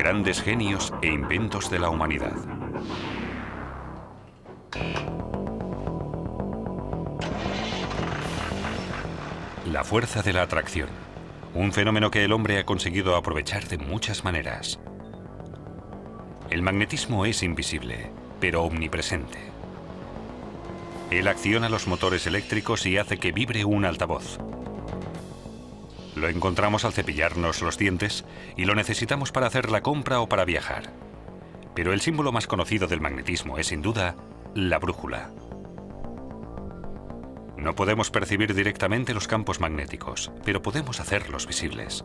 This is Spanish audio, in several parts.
grandes genios e inventos de la humanidad. La fuerza de la atracción, un fenómeno que el hombre ha conseguido aprovechar de muchas maneras. El magnetismo es invisible, pero omnipresente. Él acciona los motores eléctricos y hace que vibre un altavoz. Lo encontramos al cepillarnos los dientes y lo necesitamos para hacer la compra o para viajar. Pero el símbolo más conocido del magnetismo es sin duda la brújula. No podemos percibir directamente los campos magnéticos, pero podemos hacerlos visibles.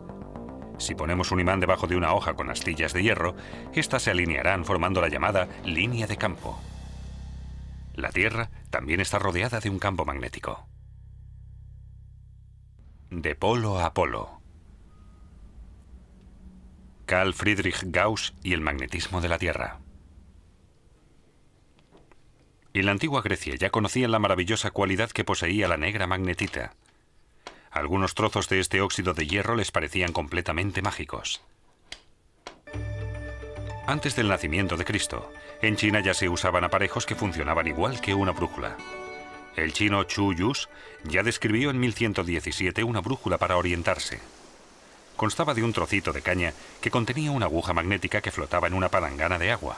Si ponemos un imán debajo de una hoja con astillas de hierro, éstas se alinearán formando la llamada línea de campo. La Tierra también está rodeada de un campo magnético. De polo a polo. Carl Friedrich Gauss y el magnetismo de la Tierra. En la antigua Grecia ya conocían la maravillosa cualidad que poseía la negra magnetita. Algunos trozos de este óxido de hierro les parecían completamente mágicos. Antes del nacimiento de Cristo, en China ya se usaban aparejos que funcionaban igual que una brújula. El chino Chu Yus ya describió en 1117 una brújula para orientarse. Constaba de un trocito de caña que contenía una aguja magnética que flotaba en una palangana de agua.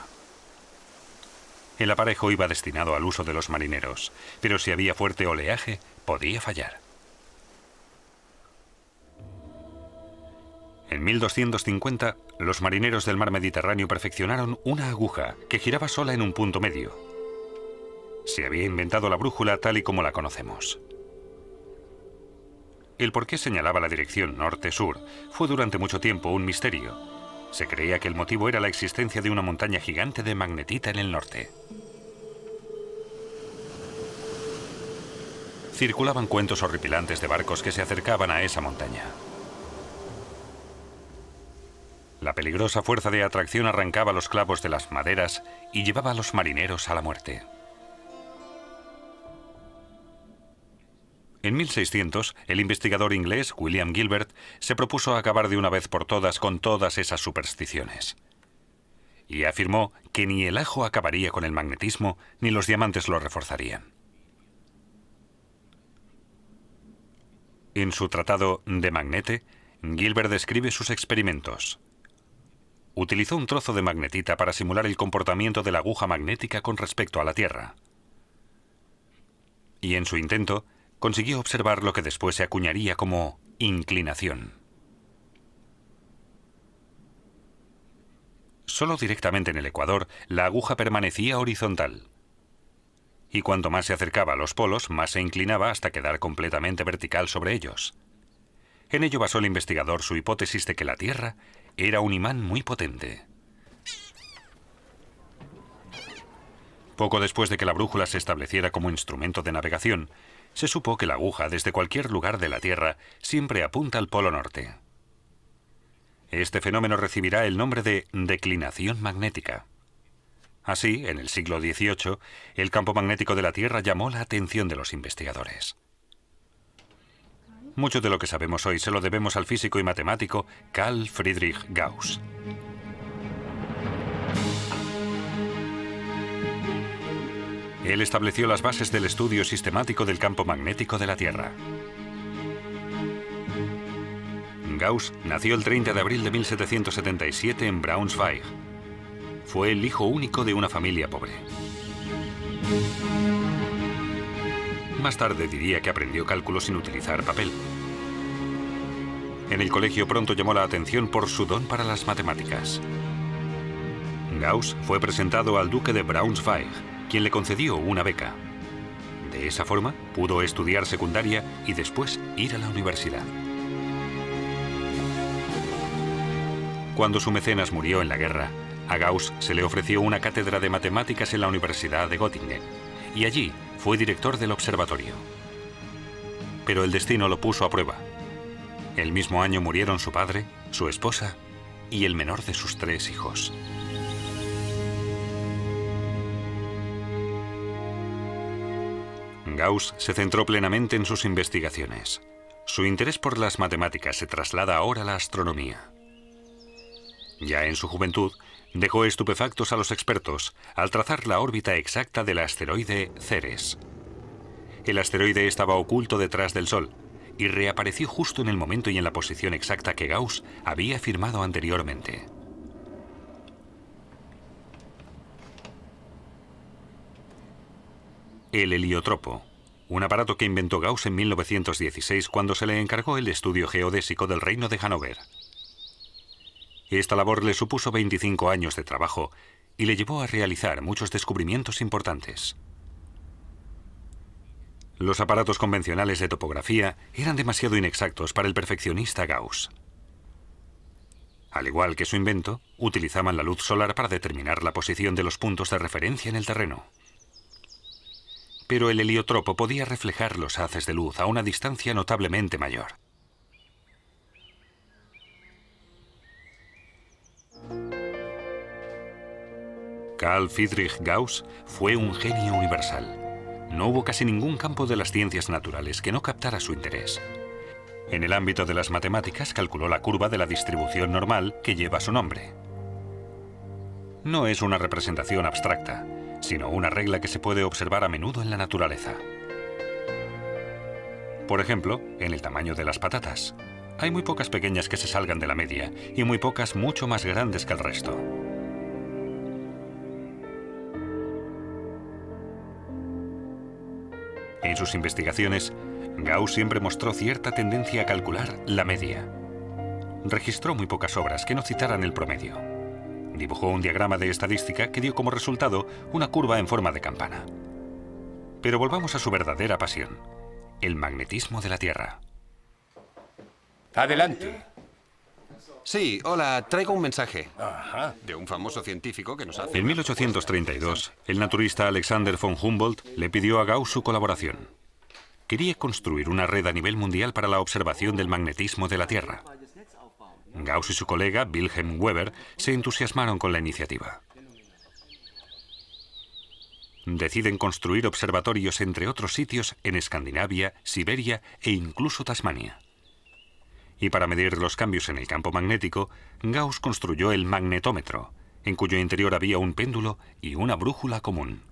El aparejo iba destinado al uso de los marineros, pero si había fuerte oleaje, podía fallar. En 1250, los marineros del mar Mediterráneo perfeccionaron una aguja que giraba sola en un punto medio. Se había inventado la brújula tal y como la conocemos. El por qué señalaba la dirección norte-sur fue durante mucho tiempo un misterio. Se creía que el motivo era la existencia de una montaña gigante de magnetita en el norte. Circulaban cuentos horripilantes de barcos que se acercaban a esa montaña. La peligrosa fuerza de atracción arrancaba los clavos de las maderas y llevaba a los marineros a la muerte. En 1600, el investigador inglés William Gilbert se propuso acabar de una vez por todas con todas esas supersticiones. Y afirmó que ni el ajo acabaría con el magnetismo, ni los diamantes lo reforzarían. En su tratado De Magnete, Gilbert describe sus experimentos. Utilizó un trozo de magnetita para simular el comportamiento de la aguja magnética con respecto a la Tierra. Y en su intento, consiguió observar lo que después se acuñaría como inclinación. Solo directamente en el ecuador, la aguja permanecía horizontal. Y cuanto más se acercaba a los polos, más se inclinaba hasta quedar completamente vertical sobre ellos. En ello basó el investigador su hipótesis de que la Tierra era un imán muy potente. Poco después de que la brújula se estableciera como instrumento de navegación, se supo que la aguja desde cualquier lugar de la Tierra siempre apunta al polo norte. Este fenómeno recibirá el nombre de declinación magnética. Así, en el siglo XVIII, el campo magnético de la Tierra llamó la atención de los investigadores. Mucho de lo que sabemos hoy se lo debemos al físico y matemático Carl Friedrich Gauss. Él estableció las bases del estudio sistemático del campo magnético de la Tierra. Gauss nació el 30 de abril de 1777 en Braunschweig. Fue el hijo único de una familia pobre. Más tarde diría que aprendió cálculo sin utilizar papel. En el colegio pronto llamó la atención por su don para las matemáticas. Gauss fue presentado al duque de Braunschweig, quien le concedió una beca. De esa forma, pudo estudiar secundaria y después ir a la universidad. Cuando su mecenas murió en la guerra, a Gauss se le ofreció una cátedra de matemáticas en la Universidad de Göttingen, y allí fue director del observatorio. Pero el destino lo puso a prueba. El mismo año murieron su padre, su esposa y el menor de sus 3 hijos. Gauss se centró plenamente en sus investigaciones. Su interés por las matemáticas se traslada ahora a la astronomía. Ya en su juventud, dejó estupefactos a los expertos al trazar la órbita exacta del asteroide Ceres. El asteroide estaba oculto detrás del Sol y reapareció justo en el momento y en la posición exacta que Gauss había afirmado anteriormente. El heliotropo, un aparato que inventó Gauss en 1916 cuando se le encargó el estudio geodésico del Reino de Hannover. Esta labor le supuso 25 años de trabajo y le llevó a realizar muchos descubrimientos importantes. Los aparatos convencionales de topografía eran demasiado inexactos para el perfeccionista Gauss. Al igual que su invento, utilizaban la luz solar para determinar la posición de los puntos de referencia en el terreno. Pero el heliotropo podía reflejar los haces de luz a una distancia notablemente mayor. Carl Friedrich Gauss fue un genio universal. No hubo casi ningún campo de las ciencias naturales que no captara su interés. En el ámbito de las matemáticas calculó la curva de la distribución normal que lleva su nombre. No es una representación abstracta, sino una regla que se puede observar a menudo en la naturaleza. Por ejemplo, en el tamaño de las patatas. Hay muy pocas pequeñas que se salgan de la media y muy pocas mucho más grandes que el resto. En sus investigaciones, Gauss siempre mostró cierta tendencia a calcular la media. Registró muy pocas obras que no citaran el promedio. Dibujó un diagrama de estadística que dio como resultado una curva en forma de campana. Pero volvamos a su verdadera pasión, el magnetismo de la Tierra. Adelante. Sí, hola, traigo un mensaje. Ajá. De un famoso científico que nos hace... En 1832, el naturista Alexander von Humboldt le pidió a Gauss su colaboración. Quería construir una red a nivel mundial para la observación del magnetismo de la Tierra. Gauss y su colega Wilhelm Weber se entusiasmaron con la iniciativa. Deciden construir observatorios entre otros sitios en Escandinavia, Siberia e incluso Tasmania. Y para medir los cambios en el campo magnético, Gauss construyó el magnetómetro, en cuyo interior había un péndulo y una brújula común.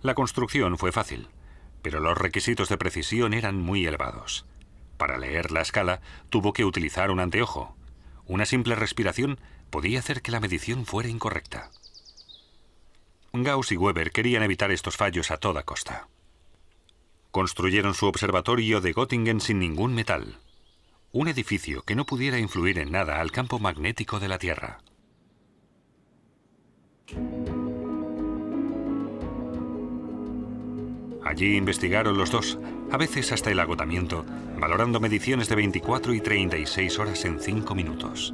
La construcción fue fácil, pero los requisitos de precisión eran muy elevados. Para leer la escala, tuvo que utilizar un anteojo. Una simple respiración podía hacer que la medición fuera incorrecta. Gauss y Weber querían evitar estos fallos a toda costa. Construyeron su observatorio de Göttingen sin ningún metal. Un edificio que no pudiera influir en nada al campo magnético de la Tierra. Allí investigaron los dos, a veces hasta el agotamiento, valorando mediciones de 24 y 36 horas en 5 minutos.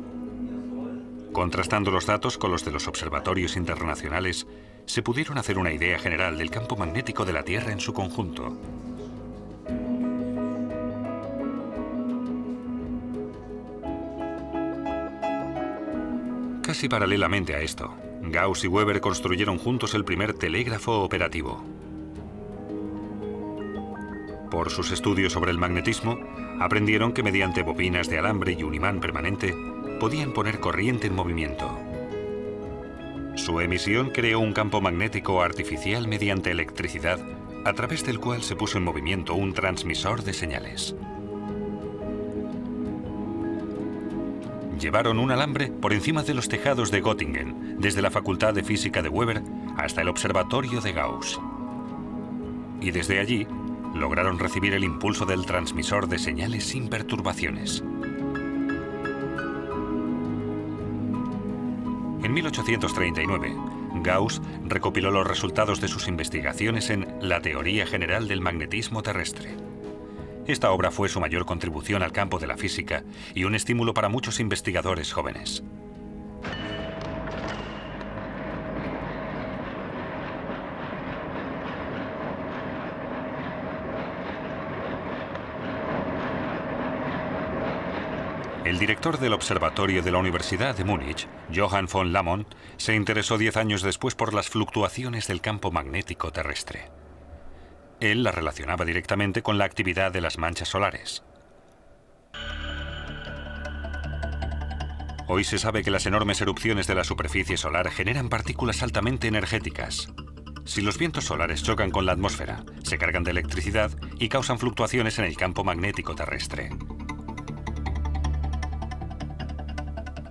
Contrastando los datos con los de los observatorios internacionales, se pudieron hacer una idea general del campo magnético de la Tierra en su conjunto. Casi paralelamente a esto, Gauss y Weber construyeron juntos el primer telégrafo operativo. Por sus estudios sobre el magnetismo, aprendieron que mediante bobinas de alambre y un imán permanente, podían poner corriente en movimiento. Su emisión creó un campo magnético artificial mediante electricidad, a través del cual se puso en movimiento un transmisor de señales. Llevaron un alambre por encima de los tejados de Göttingen, desde la Facultad de Física de Weber hasta el observatorio de Gauss. Y desde allí, lograron recibir el impulso del transmisor de señales sin perturbaciones. En 1839, Gauss recopiló los resultados de sus investigaciones en La teoría general del magnetismo terrestre. Esta obra fue su mayor contribución al campo de la física y un estímulo para muchos investigadores jóvenes. El director del observatorio de la Universidad de Múnich, Johann von Lamont, se interesó 10 años después por las fluctuaciones del campo magnético terrestre. Él la relacionaba directamente con la actividad de las manchas solares. Hoy se sabe que las enormes erupciones de la superficie solar generan partículas altamente energéticas. Si los vientos solares chocan con la atmósfera, se cargan de electricidad y causan fluctuaciones en el campo magnético terrestre.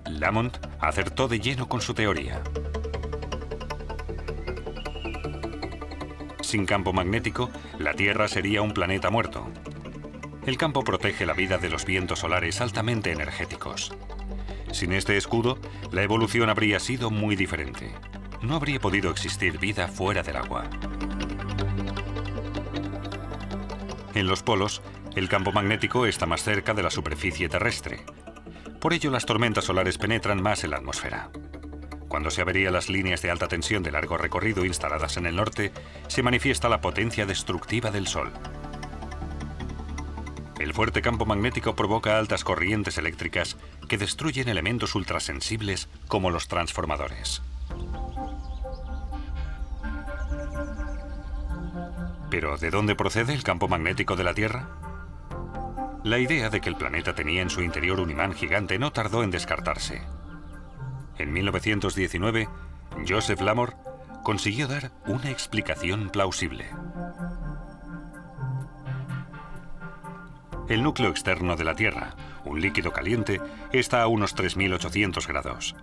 Lamont acertó de lleno con su teoría. Sin campo magnético, la Tierra sería un planeta muerto. El campo protege la vida de los vientos solares altamente energéticos. Sin este escudo, la evolución habría sido muy diferente. No habría podido existir vida fuera del agua. En los polos, el campo magnético está más cerca de la superficie terrestre. Por ello, las tormentas solares penetran más en la atmósfera. Cuando se averían las líneas de alta tensión de largo recorrido instaladas en el norte, se manifiesta la potencia destructiva del Sol. El fuerte campo magnético provoca altas corrientes eléctricas que destruyen elementos ultrasensibles como los transformadores. ¿Pero de dónde procede el campo magnético de la Tierra? La idea de que el planeta tenía en su interior un imán gigante no tardó en descartarse. En 1919, Joseph Larmor consiguió dar una explicación plausible. El núcleo externo de la Tierra, un líquido caliente, está a unos 3.800 grados,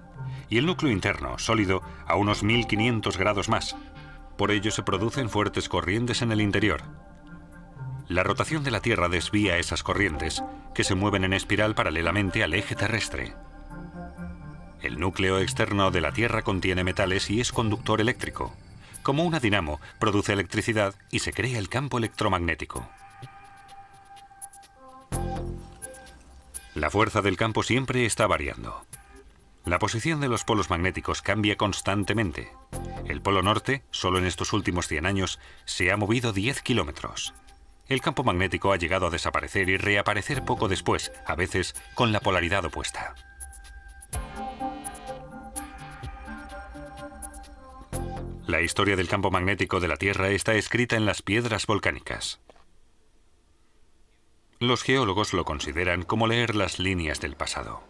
y el núcleo interno, sólido, a unos 1.500 grados más. Por ello se producen fuertes corrientes en el interior. La rotación de la Tierra desvía esas corrientes, que se mueven en espiral paralelamente al eje terrestre. El núcleo externo de la Tierra contiene metales y es conductor eléctrico. Como una dinamo, produce electricidad y se crea el campo electromagnético. La fuerza del campo siempre está variando. La posición de los polos magnéticos cambia constantemente. El polo norte, solo en estos últimos 100 años, se ha movido 10 kilómetros. El campo magnético ha llegado a desaparecer y reaparecer poco después, a veces con la polaridad opuesta. La historia del campo magnético de la Tierra está escrita en las piedras volcánicas. Los geólogos lo consideran como leer las líneas del pasado.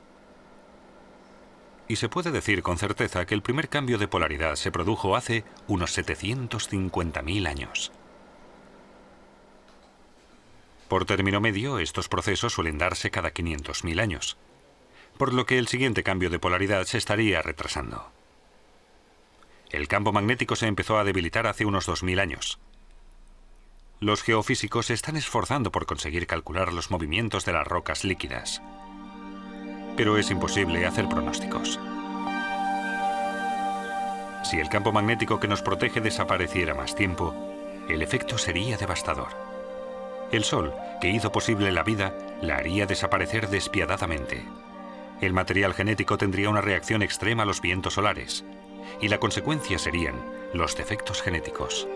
Y se puede decir con certeza que el primer cambio de polaridad se produjo hace unos 750.000 años. Por término medio, estos procesos suelen darse cada 500.000 años, por lo que el siguiente cambio de polaridad se estaría retrasando. El campo magnético se empezó a debilitar hace unos 2.000 años. Los geofísicos se están esforzando por conseguir calcular los movimientos de las rocas líquidas, pero es imposible hacer pronósticos. Si el campo magnético que nos protege desapareciera más tiempo, el efecto sería devastador. El Sol, que hizo posible la vida, la haría desaparecer despiadadamente. El material genético tendría una reacción extrema a los vientos solares, y la consecuencia serían los defectos genéticos.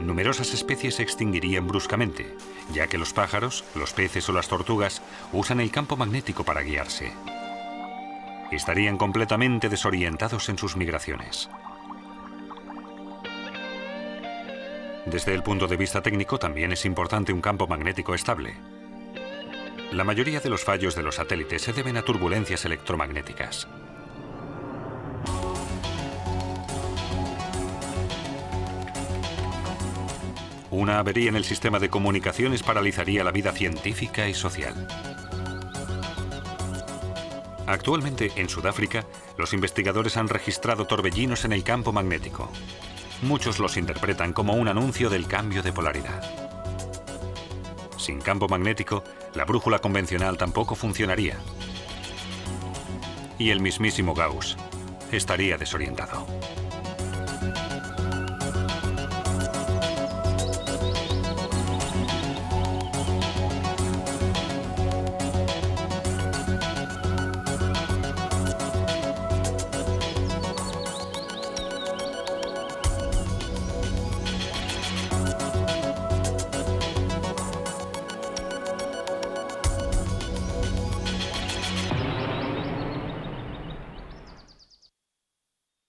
Numerosas especies se extinguirían bruscamente, ya que los pájaros, los peces o las tortugas usan el campo magnético para guiarse. Estarían completamente desorientados en sus migraciones. Desde el punto de vista técnico también es importante un campo magnético estable. La mayoría de los fallos de los satélites se deben a turbulencias electromagnéticas. Una avería en el sistema de comunicaciones paralizaría la vida científica y social. Actualmente, en Sudáfrica, los investigadores han registrado torbellinos en el campo magnético. Muchos los interpretan como un anuncio del cambio de polaridad. Sin campo magnético, la brújula convencional tampoco funcionaría. Y el mismísimo Gauss estaría desorientado.